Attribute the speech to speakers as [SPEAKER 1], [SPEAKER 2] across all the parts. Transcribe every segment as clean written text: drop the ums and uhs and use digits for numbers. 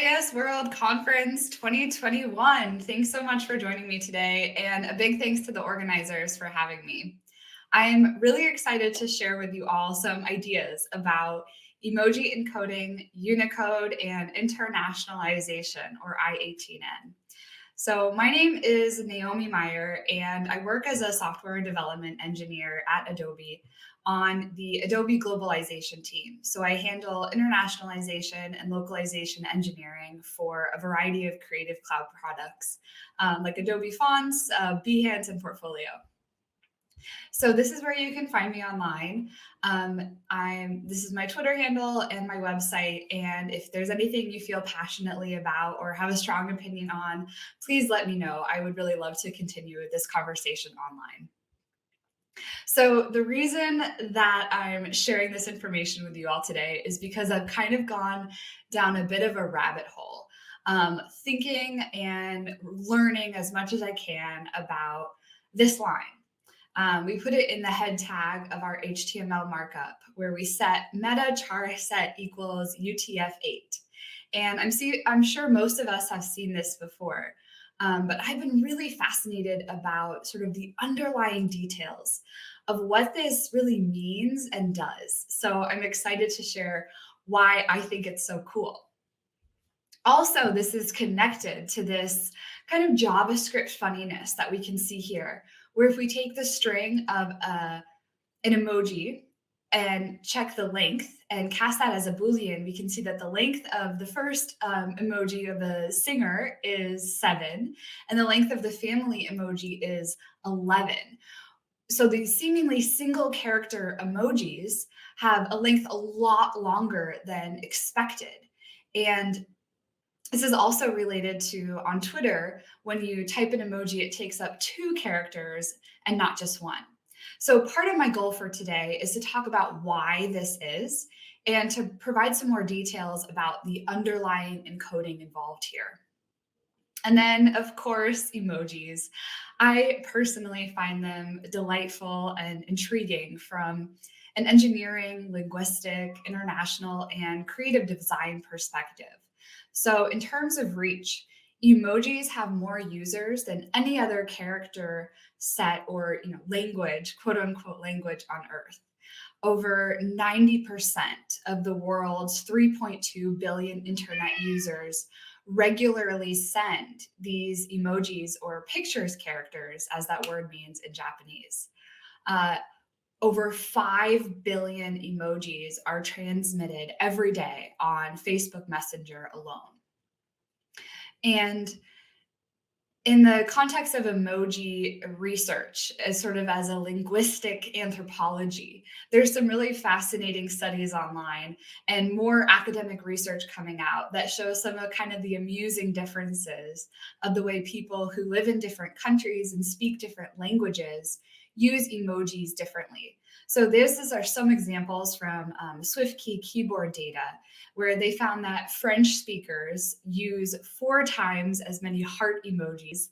[SPEAKER 1] JSworld Conference 2021. Thanks so much for joining me today, and a big thanks to the organizers for having me. I'm really excited to share with you all some ideas about emoji encoding, Unicode, and internationalization, or I-18N. So my name is Naomi Meyer, and I work as a software development engineer at Adobe on the Adobe globalization team. So I handle internationalization and localization engineering for a variety of creative cloud products like Adobe Fonts, Behance, and Portfolio. So this is where you can find me online. This is my Twitter handle and my website. And if there's anything you feel passionately about or have a strong opinion on, please let me know. I would really love to continue this conversation online. So the reason that I'm sharing this information with you all today is because I've kind of gone down a bit of a rabbit hole, thinking and learning as much as I can about this line. We put it in the head tag of our HTML markup where we set meta charset equals UTF-8. And I'm sure most of us have seen this before, but I've been really fascinated about sort of the underlying details of what this really means and does. So I'm excited to share why I think it's so cool. Also, this is connected to this kind of JavaScript funniness that we can see here, where if we take the string of an emoji and check the length and cast that as a Boolean, we can see that the length of the first emoji of the singer is 7, and the length of the family emoji is 11. So these seemingly single character emojis have a length a lot longer than expected. And this is also related to on Twitter, when you type an emoji, it takes up 2 characters and not just 1. So part of my goal for today is to talk about why this is and to provide some more details about the underlying encoding involved here. And then, of course, emojis. I personally find them delightful and intriguing from an engineering, linguistic, international, and creative design perspective. So in terms of reach, emojis have more users than any other character set or language, quote unquote language on Earth. Over 90% of the world's 3.2 billion internet users regularly send these emojis or pictures characters, as that word means in Japanese. Over 5 billion emojis are transmitted every day on Facebook Messenger alone. And in the context of emoji research, as sort of as a linguistic anthropology, there's some really fascinating studies online and more academic research coming out that shows some of kind of the amusing differences of the way people who live in different countries and speak different languages use emojis differently. So are some examples from SwiftKey keyboard data, where they found that French speakers use 4 times as many heart emojis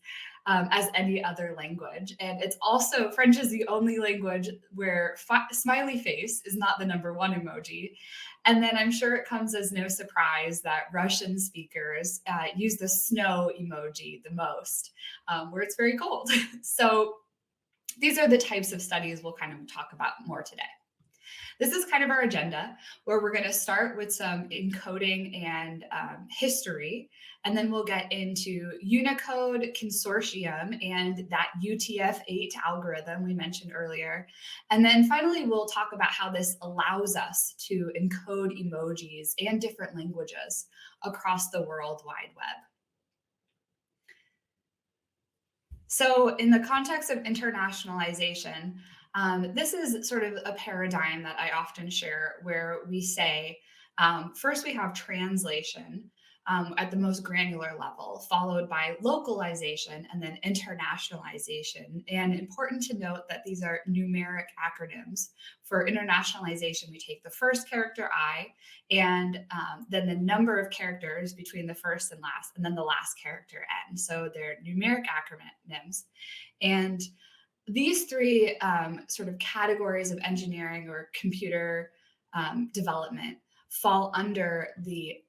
[SPEAKER 1] as any other language. And it's also, French is the only language where smiley face is not the #1 emoji. And then I'm sure it comes as no surprise that Russian speakers use the snow emoji the most, where it's very cold. So these are the types of studies we'll kind of talk about more today. This is kind of our agenda, where we're going to start with some encoding and history, and then we'll get into Unicode consortium and that UTF-8 algorithm we mentioned earlier. And then finally, we'll talk about how this allows us to encode emojis and different languages across the World Wide Web. So in the context of internationalization, this is sort of a paradigm that I often share, where we say, first we have translation at the most granular level, followed by localization and then internationalization. And important to note that these are numeric acronyms. For internationalization, we take the first character I, and then the number of characters between the first and last, and then the last character N. So they're numeric acronyms. And these 3 sort of categories of engineering or computer development fall under the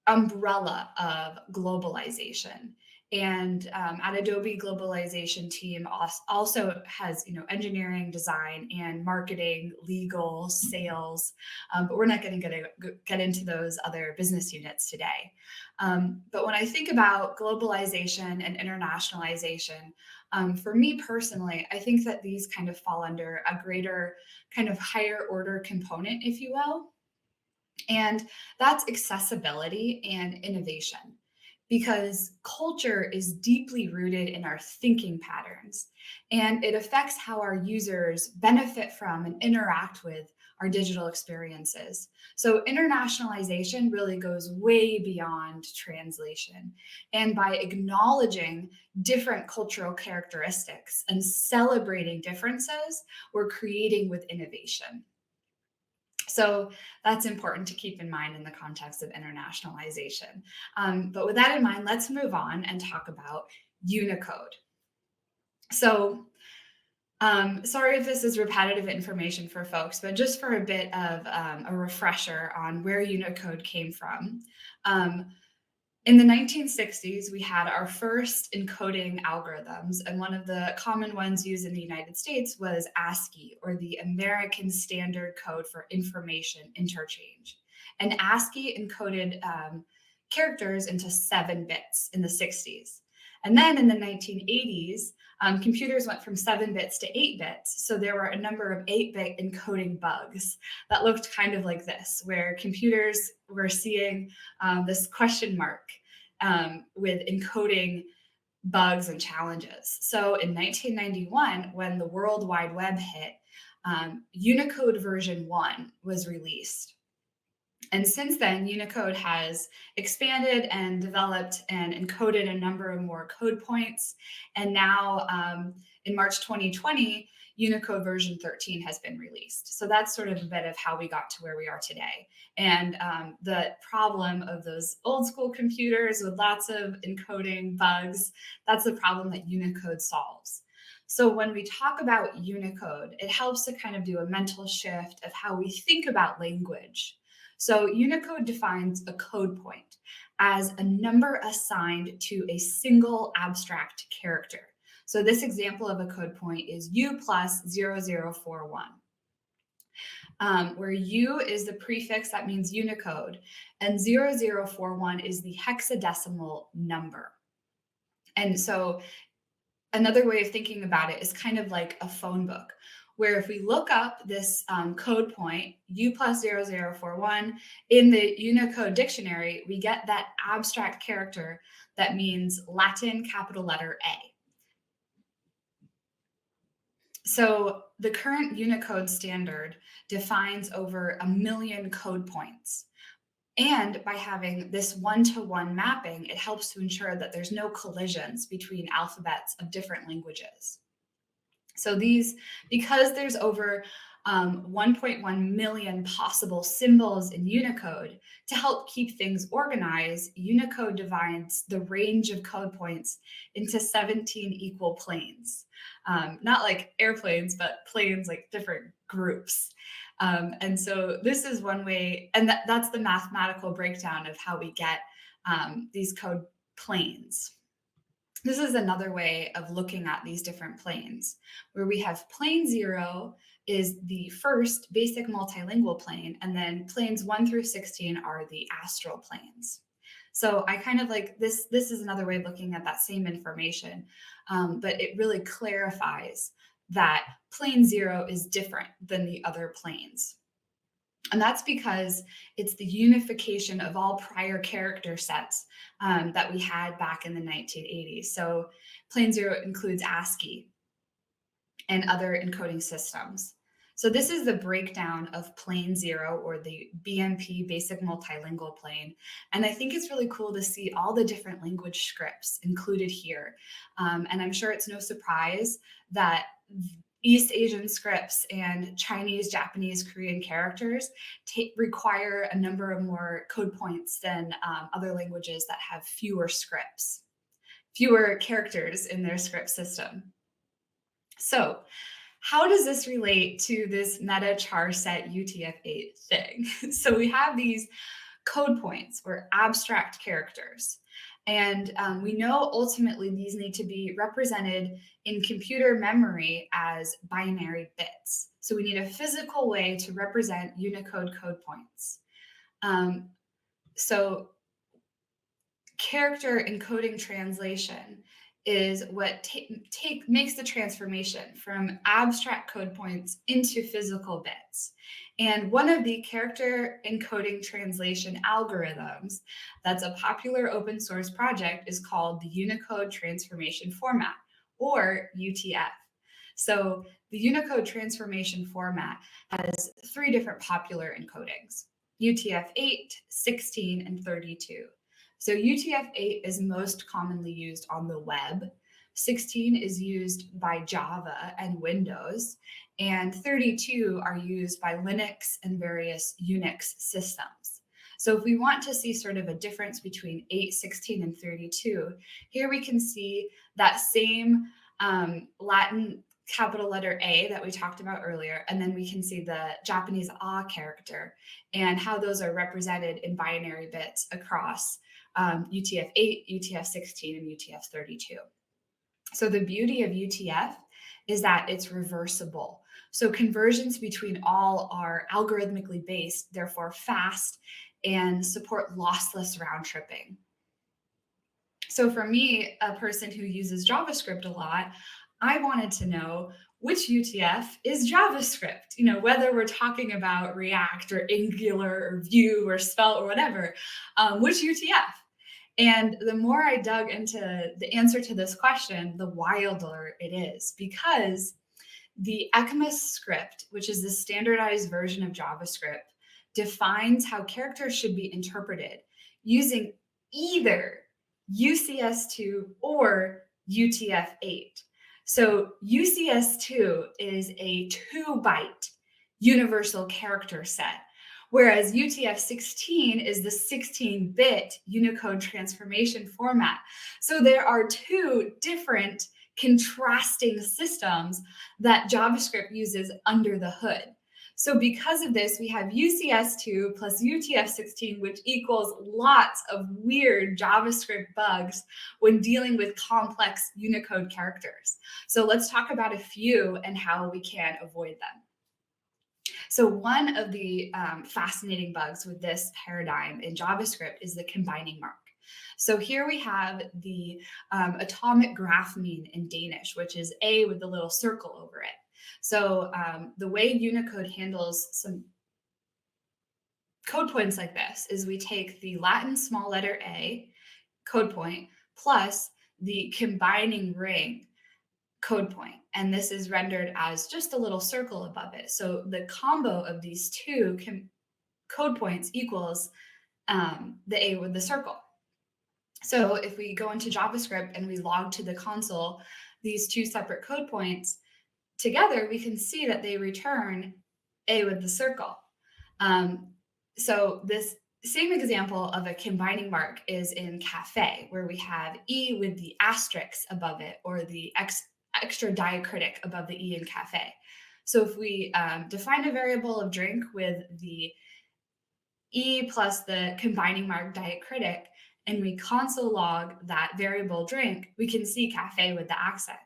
[SPEAKER 1] umbrella of globalization. And at Adobe, globalization team also has, engineering, design, and marketing, legal, sales. But we're not going to get into those other business units today. But when I think about globalization and internationalization, for me personally, I think that these kind of fall under a greater kind of higher order component, if you will. And that's accessibility and innovation, because culture is deeply rooted in our thinking patterns, and it affects how our users benefit from and interact with our digital experiences. So internationalization really goes way beyond translation. And by acknowledging different cultural characteristics and celebrating differences, we're creating with innovation. So that's important to keep in mind in the context of internationalization. But with that in mind, let's move on and talk about Unicode. So sorry if this is repetitive information for folks, but just for a bit of a refresher on where Unicode came from. In the 1960s, we had our first encoding algorithms, and one of the common ones used in the United States was ASCII, or the American Standard Code for Information Interchange. And ASCII encoded characters into 7 bits in the 60s. And then in the 1980s, computers went from 7 bits to 8 bits. So there were a number of 8-bit encoding bugs that looked kind of like this, where computers were seeing this question mark with encoding bugs and challenges. So in 1991, when the World Wide Web hit, Unicode version 1 was released. And since then, Unicode has expanded and developed and encoded a number of more code points. And now in March 2020, Unicode version 13 has been released. So that's sort of a bit of how we got to where we are today. And the problem of those old school computers with lots of encoding bugs, that's the problem that Unicode solves. So when we talk about Unicode, it helps to kind of do a mental shift of how we think about language. So Unicode defines a code point as a number assigned to a single abstract character. So this example of a code point is U plus 0041, where U is the prefix that means Unicode, and 0041 is the hexadecimal number. And so another way of thinking about it is kind of like a phone book, where if we look up this code point, U plus 0041, in the Unicode dictionary, we get that abstract character that means Latin capital letter A. So the current Unicode standard defines over 1 million code points. And by having this one-to-one mapping, it helps to ensure that there's no collisions between alphabets of different languages. So because there's over 1.1 million possible symbols in Unicode, to help keep things organized, Unicode divides the range of code points into 17 equal planes. Not like airplanes, but planes like different groups. And so this is one way, and that's the mathematical breakdown of how we get these code planes. This is another way of looking at these different planes, where we have plane 0 is the first basic multilingual plane, and then planes 1 through 16 are the astral planes. So I kind of like this is another way of looking at that same information, but it really clarifies that plane 0 is different than the other planes. And that's because it's the unification of all prior character sets that we had back in the 1980s. So plane 0 includes ASCII and other encoding systems. So this is the breakdown of plane 0, or the BMP, basic multilingual plane. And I think it's really cool to see all the different language scripts included here. And I'm sure it's no surprise that East Asian scripts and Chinese, Japanese, Korean characters require a number of more code points than other languages that have fewer scripts, fewer characters in their script system. So how does this relate to this meta charset UTF-8 thing? So we have these code points or abstract characters. And we know ultimately these need to be represented in computer memory as binary bits. So we need a physical way to represent Unicode code points. So character encoding translation is what makes the transformation from abstract code points into physical bits. And one of the character encoding translation algorithms that's a popular open source project is called the Unicode Transformation Format, or UTF. So the Unicode Transformation Format has 3 different popular encodings: UTF-8, 16, and 32. So UTF-8 is most commonly used on the web, 16 is used by Java and Windows, and 32 are used by Linux and various Unix systems. So if we want to see sort of a difference between 8, 16, and 32, here we can see that same Latin capital letter A that we talked about earlier, and then we can see the Japanese A character and how those are represented in binary bits across UTF-8, UTF-16, and UTF-32. So the beauty of UTF is that it's reversible. So conversions between all are algorithmically based, therefore fast, and support lossless round tripping. So for me, a person who uses JavaScript a lot, I wanted to know which UTF is JavaScript, whether we're talking about React or Angular or Vue or Svelte or whatever, which UTF? And the more I dug into the answer to this question, the wilder it is, because the ECMAScript, which is the standardized version of JavaScript, defines how characters should be interpreted using either UCS2 or UTF-8. So UCS2 is a 2-byte universal character set, whereas UTF-16 is the 16-bit Unicode transformation format. So there are 2 different contrasting systems that JavaScript uses under the hood. So because of this, we have UCS2 plus UTF-16, which equals lots of weird JavaScript bugs when dealing with complex Unicode characters. So let's talk about a few and how we can avoid them. So one of the fascinating bugs with this paradigm in JavaScript is the combining mark. So here we have the atomic graph mean in Danish, which is A with the little circle over it. So the way Unicode handles some code points like this is we take the Latin small letter A code point plus the combining ring code point, and this is rendered as just a little circle above it. So the combo of these 2 code points equals the A with the circle. So if we go into JavaScript and we log to the console these 2 separate code points together, we can see that they return A with the circle. So this same example of a combining mark is in cafe, where we have E with the asterisk above it, or the extra diacritic above the E in cafe. So if we define a variable of drink with the E plus the combining mark diacritic, and we console log that variable drink, we can see cafe with the accent.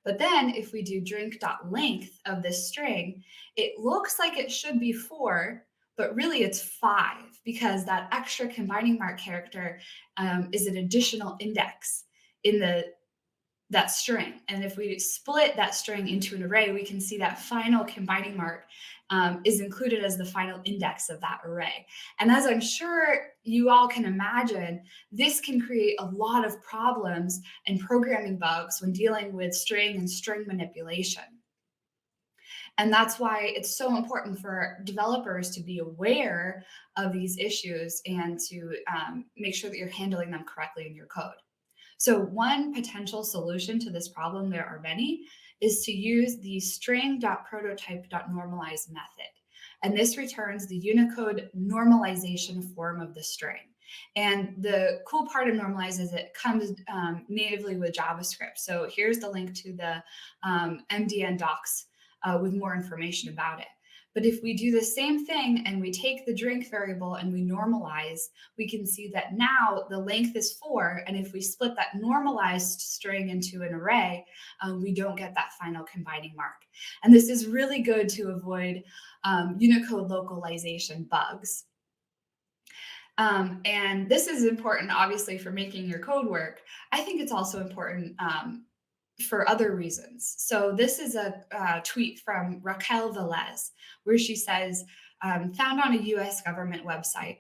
[SPEAKER 1] But then if we do drink.length of this string, it looks like it should be 4, but really it's 5, because that extra combining mark character is an additional index in that string. And if we split that string into an array, we can see that final combining mark is included as the final index of that array. And as I'm sure you all can imagine, this can create a lot of problems and programming bugs when dealing with string and string manipulation. And that's why it's so important for developers to be aware of these issues and to make sure that you're handling them correctly in your code. So one potential solution to this problem, there are many, is to use the string.prototype.normalize method. And this returns the Unicode normalization form of the string. And the cool part of normalize is it comes natively with JavaScript. So here's the link to the MDN docs with more information about it. But if we do the same thing and we take the drink variable and we normalize, we can see that now the length is 4. And if we split that normalized string into an array, we don't get that final combining mark. And this is really good to avoid Unicode localization bugs. And this is important, obviously, for making your code work. I think it's also important for other reasons. So this is a tweet from Raquel Velez, where she says, found on a US government website,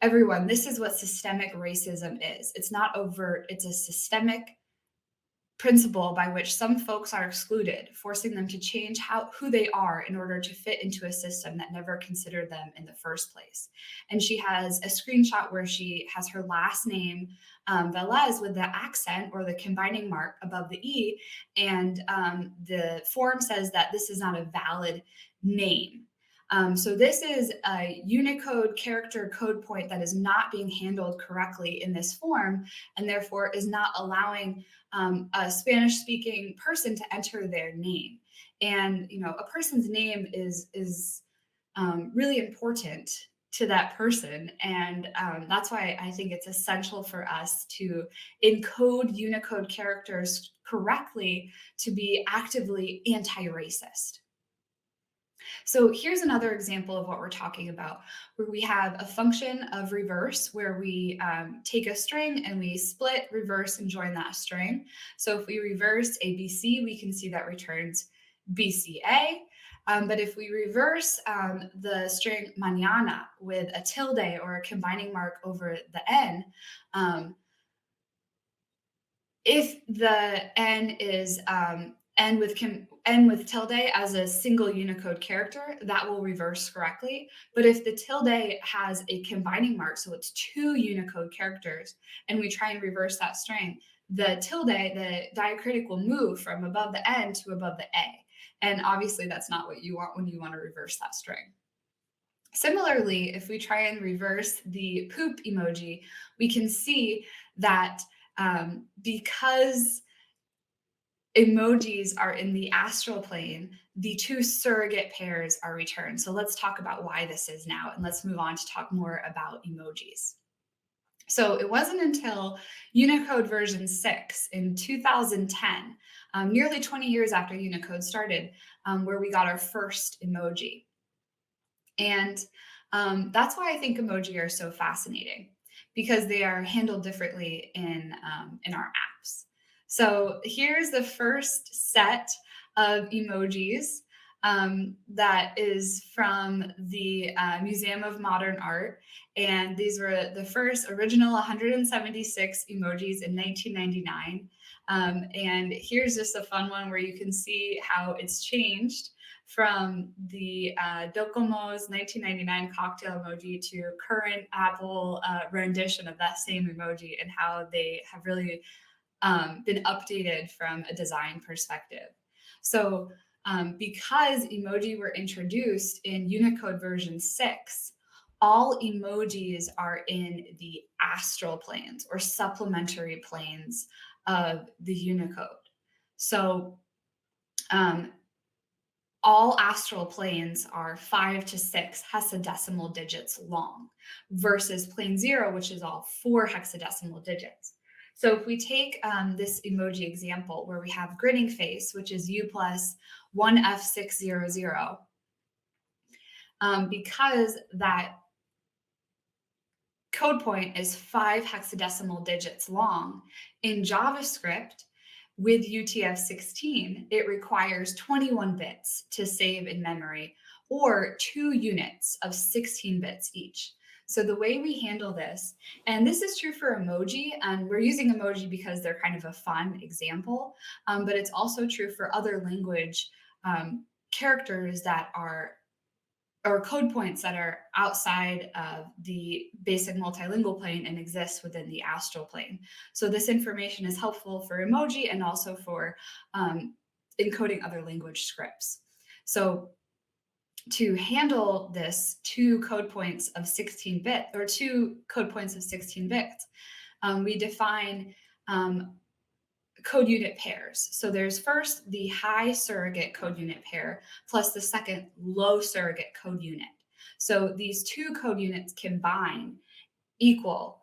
[SPEAKER 1] everyone, this is what systemic racism is. It's not overt, it's a systemic principle by which some folks are excluded, forcing them to change who they are in order to fit into a system that never considered them in the first place. And she has a screenshot where she has her last name, Velez, with the accent or the combining mark above the E, and the form says that this is not a valid name. So this is a Unicode character code point that is not being handled correctly in this form, and therefore is not allowing a Spanish-speaking person to enter their name. And a person's name is really important to that person, and that's why I think it's essential for us to encode Unicode characters correctly to be actively anti-racist. So here's another example of what we're talking about, where we have a function of reverse, where we take a string and we split, reverse, and join that string. So if we reverse ABC, we can see that returns BCA. But if we reverse the string mañana with a tilde or a combining mark over the N, if the N is N with tilde as a single Unicode character, that will reverse correctly. But if the tilde has a combining mark, so it's 2 Unicode characters, and we try and reverse that string, the tilde, the diacritic, will move from above the N to above the A. And obviously that's not what you want when you want to reverse that string. Similarly, if we try and reverse the poop emoji, we can see that because emojis are in the astral plane, the 2 surrogate pairs are returned. So let's talk about why this is now, and let's move on to talk more about emojis. So it wasn't until Unicode version 6 in 2010, nearly 20 years after Unicode started, where we got our first emoji. And that's why I think emoji are so fascinating, because they are handled differently in our apps. So here's the first set of emojis that is from the Museum of Modern Art. And these were the first original 176 emojis in 1999. And here's just a fun one where you can see how it's changed from the Docomo's 1999 cocktail emoji to current Apple rendition of that same emoji, and how they have really been updated from a design perspective. So because emoji were introduced in Unicode version 6, all emojis are in the astral planes or supplementary planes of the Unicode. So all astral planes are 5 to 6 hexadecimal digits long, versus plane 0, which is all 4 hexadecimal digits. So if we take this emoji example where we have grinning face, which is U plus 1F600, because that code point is 5 hexadecimal digits long, in JavaScript, with UTF-16, it requires 21 bits to save in memory, or 2 units of 16 bits each. So the way we handle this, and this is true for emoji, and we're using emoji because they're kind of a fun example, but it's also true for other language characters that are, or code points that are outside of the basic multilingual plane and exist within the astral plane. So this information is helpful for emoji and also for encoding other language scripts. So to handle this 2 code points of 16 bits, or 2 code points of 16 bits, we define code unit pairs. So there's first the high surrogate code unit pair plus the second low surrogate code unit. So these two code units combined equal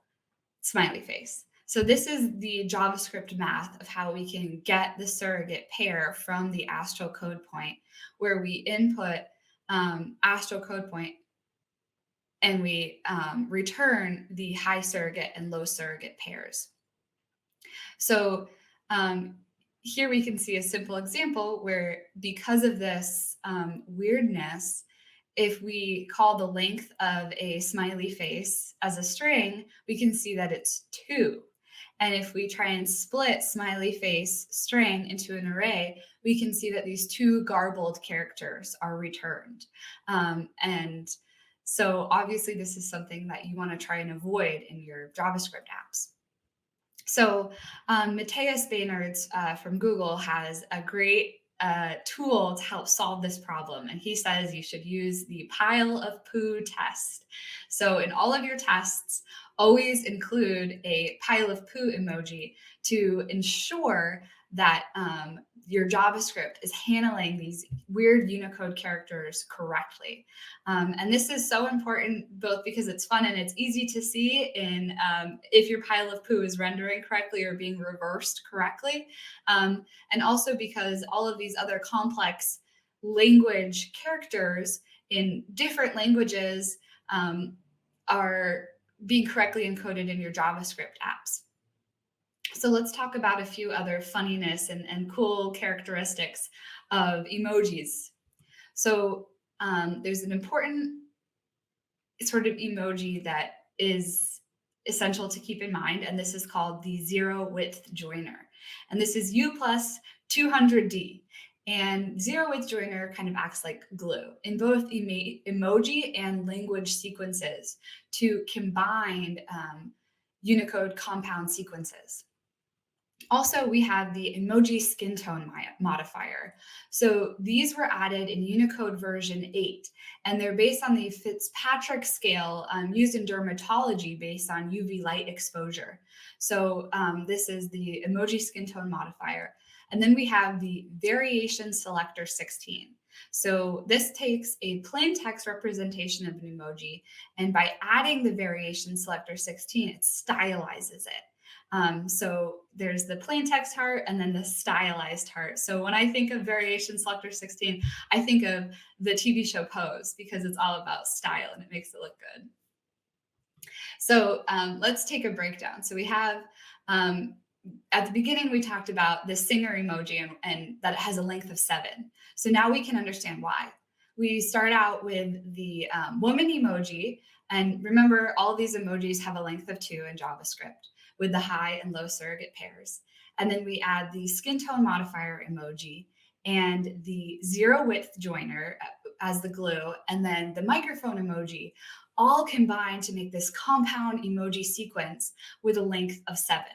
[SPEAKER 1] smiley face. So this is the JavaScript math of how we can get the surrogate pair from the Astral code point, where we input Astral code point and we return the high surrogate and low surrogate pairs. So here we can see a simple example where, because of this weirdness, if we call the length of a smiley face as a string, we can see that it's 2. And if we try and split smiley face string into an array, we can see that these 2 garbled characters are returned. And so obviously this is something that you want to try and avoid in your JavaScript apps. So Matthias Baynerds from Google has a great tool to help solve this problem. And he says you should use the pile of poo test. So in all of your tests, always include a pile of poo emoji to ensure that your JavaScript is handling these weird Unicode characters correctly. And this is so important, both because it's fun and it's easy to see in if your pile of poo is rendering correctly or being reversed correctly. And also because all of these other complex language characters in different languages are being correctly encoded in your JavaScript apps. So let's talk about a few other funniness and cool characteristics of emojis. So there's an important sort of emoji that is essential to keep in mind, and this is called the zero width joiner. And this is U plus 200D. And zero width joiner kind of acts like glue in both emoji and language sequences to combine Unicode compound sequences. Also, we have the emoji skin tone modifier. So these were added in Unicode version 8, and they're based on the Fitzpatrick scale used in dermatology based on UV light exposure. So this is the emoji skin tone modifier. And then we have the variation selector 16. So this takes a plain text representation of an emoji, and by adding the variation selector 16, it stylizes it. So there's the plain text heart and then the stylized heart. So when I think of variation selector 16, I think of the TV show Pose, because it's all about style and it makes it look good. So let's take a breakdown. So we have, at the beginning, we talked about the singer emoji and that it has a length of 7. So now we can understand why. We start out with the woman emoji. And remember, all of these emojis have a length of 2 in JavaScript, with the high and low surrogate pairs. And then we add the skin tone modifier emoji and the zero width joiner as the glue, and then the microphone emoji, all combined to make this compound emoji sequence with a length of 7.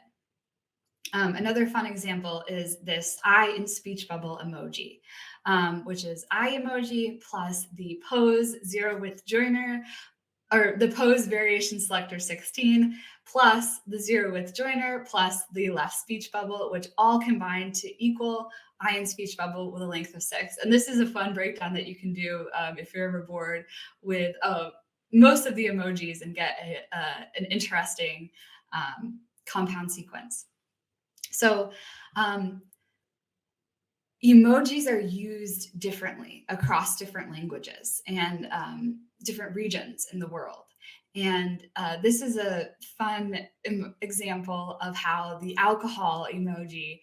[SPEAKER 1] Another fun example is this eye and speech bubble emoji, which is eye emoji plus the pose zero width joiner, or the pose variation selector 16, plus the zero width joiner, plus the left speech bubble, which all combine to equal eye and speech bubble with a length of 6. And this is a fun breakdown that you can do if you're ever bored with most of the emojis and get an interesting compound sequence. So emojis are used differently across different languages and different regions in the world. And this is a fun example of how the alcohol emoji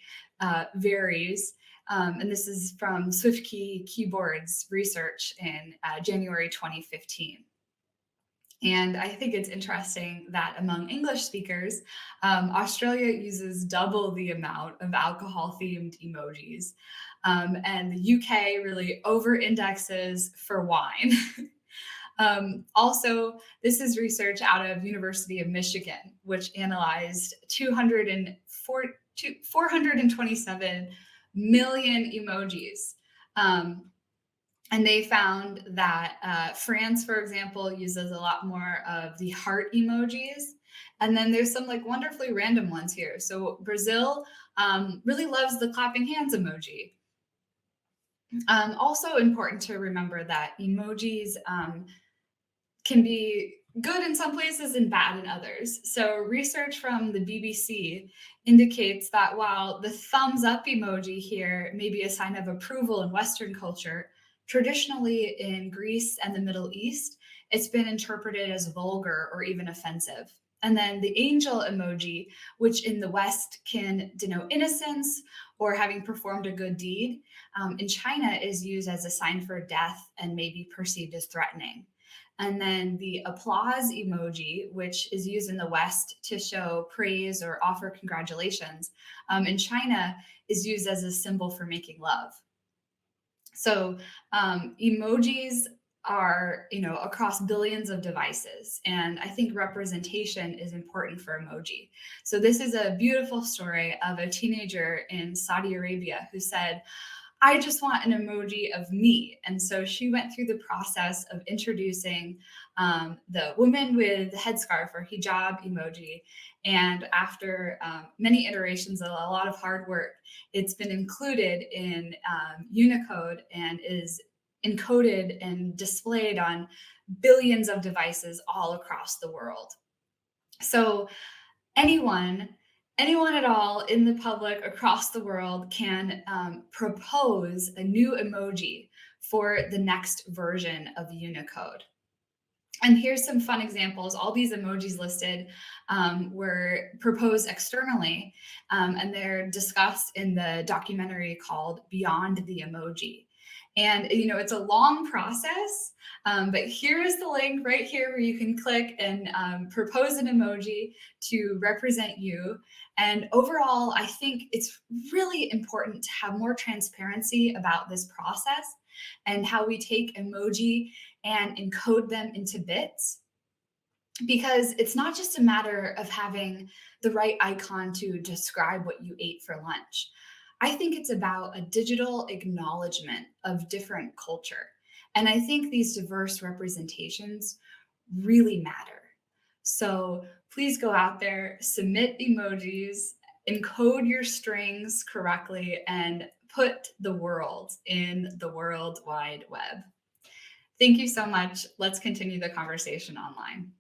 [SPEAKER 1] varies. And this is from SwiftKey Keyboards research in January 2015. And I think it's interesting that among English speakers, Australia uses double the amount of alcohol-themed emojis. And the UK really over-indexes for wine. Also, this is research out of University of Michigan, which analyzed 427 million emojis. And they found that France, for example, uses a lot more of the heart emojis. And then there's some like wonderfully random ones here. So Brazil really loves the clapping hands emoji. Also important to remember that emojis can be good in some places and bad in others. So research from the BBC indicates that while the thumbs up emoji here may be a sign of approval in Western culture, traditionally in Greece and the Middle East, it's been interpreted as vulgar or even offensive. And then the angel emoji, which in the West can denote innocence or having performed a good deed, in China is used as a sign for death and may be perceived as threatening. And then the applause emoji, which is used in the West to show praise or offer congratulations, in China is used as a symbol for making love. So emojis are, across billions of devices, and I think representation is important for emoji. So this is a beautiful story of a teenager in Saudi Arabia who said, I just want an emoji of me. And so she went through the process of introducing the woman with the headscarf or hijab emoji. And after many iterations and a lot of hard work, it's been included in Unicode and is encoded and displayed on billions of devices all across the world. So anyone at all in the public across the world can propose a new emoji for the next version of Unicode. And here's some fun examples. All these emojis listed were proposed externally, and they're discussed in the documentary called Beyond the Emoji. And it's a long process, but here's the link right here where you can click and propose an emoji to represent you. And overall, I think it's really important to have more transparency about this process and how we take emoji and encode them into bits, because it's not just a matter of having the right icon to describe what you ate for lunch. I think it's about a digital acknowledgement of different culture. And I think these diverse representations really matter. So please go out there, submit emojis, encode your strings correctly, and put the world in the World Wide Web. Thank you so much. Let's continue the conversation online.